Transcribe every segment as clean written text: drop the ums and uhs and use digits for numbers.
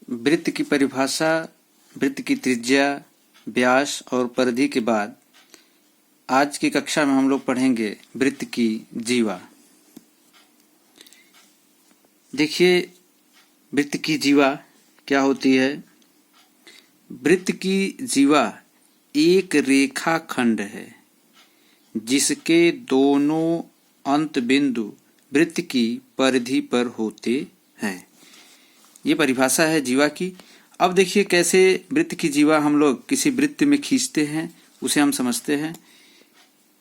वृत्त की परिभाषा, वृत्त की त्रिज्या, व्यास और परिधि के बाद आज की कक्षा में हम लोग पढ़ेंगे वृत्त की जीवा। देखिए, वृत्त की जीवा क्या होती है। वृत्त की जीवा एक रेखा खंड है जिसके दोनों अंत बिंदु वृत्त की परिधि पर होते हैं। ये परिभाषा है जीवा की। अब देखिए कैसे वृत्त की जीवा हम लोग किसी वृत्त में खींचते हैं, उसे हम समझते हैं।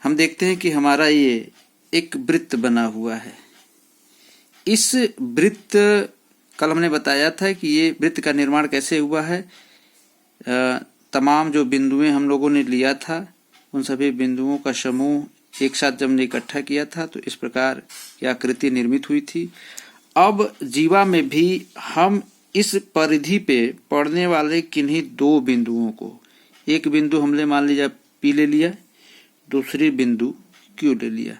हम देखते हैं कि हमारा ये एक वृत्त बना हुआ है। इस वृत्त, कल हमने बताया था कि ये वृत्त का निर्माण कैसे हुआ है। तमाम जो बिंदुएं हम लोगों ने लिया था, उन सभी बिंदुओं का समूह एक साथ जब हमने इकट्ठा किया था तो इस प्रकार की आकृति निर्मित हुई थी। अब जीवा में भी हम इस परिधि पे पड़ने वाले किन्हीं दो बिंदुओं को, एक बिंदु हमने मान लीजिए P ले लिया, दूसरी बिंदु Q ले लिया।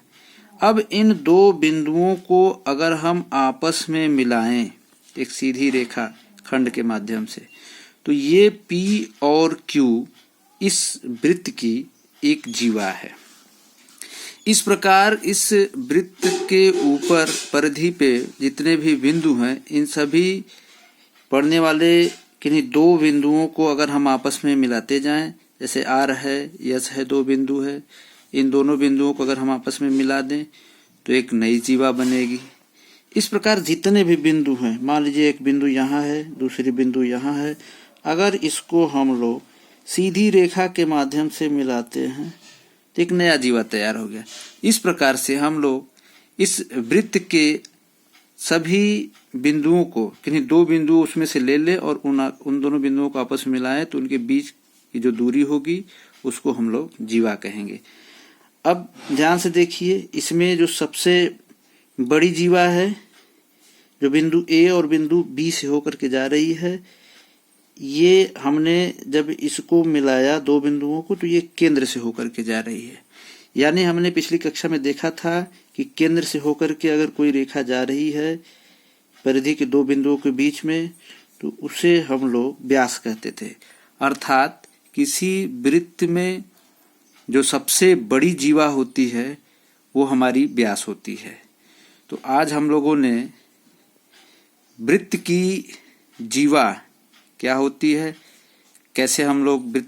अब इन दो बिंदुओं को अगर हम आपस में मिलाएं एक सीधी रेखा खंड के माध्यम से, तो ये P और Q इस वृत्त की एक जीवा है। इस प्रकार इस वृत्त के ऊपर परिधि पे जितने भी बिंदु हैं, इन सभी पड़ने वाले किन्हीं दो बिंदुओं को अगर हम आपस में मिलाते जाएं, जैसे R है, S है, दो बिंदु है, इन दोनों बिंदुओं को अगर हम आपस में मिला दें तो एक नई जीवा बनेगी। इस प्रकार जितने भी बिंदु हैं, मान लीजिए एक बिंदु यहाँ है, दूसरी बिंदु यहाँ है, अगर इसको हम लोग सीधी रेखा के माध्यम से मिलाते हैं तो एक नया जीवा तैयार हो गया। इस प्रकार से हम लोग इस वृत्त के सभी बिंदुओं को, किन्हीं दो बिंदु उसमें से ले ले और उन दोनों बिंदुओं को आपस में मिलाएं तो उनके बीच की जो दूरी होगी उसको हम लोग जीवा कहेंगे। अब ध्यान से देखिए, इसमें जो सबसे बड़ी जीवा है, जो बिंदु A और बिंदु B से होकर के जा रही है, ये हमने जब इसको मिलाया दो बिंदुओं को तो ये केंद्र से होकर के जा रही है। यानी हमने पिछली कक्षा में देखा था कि केंद्र से होकर के अगर कोई रेखा जा रही है परिधि के दो बिंदुओं के बीच में तो उसे हम लोग व्यास कहते थे। अर्थात किसी वृत्त में जो सबसे बड़ी जीवा होती है वो हमारी व्यास होती है। तो आज हम लोगों ने वृत्त की जीवा क्या होती है, कैसे हम लोग वृत्त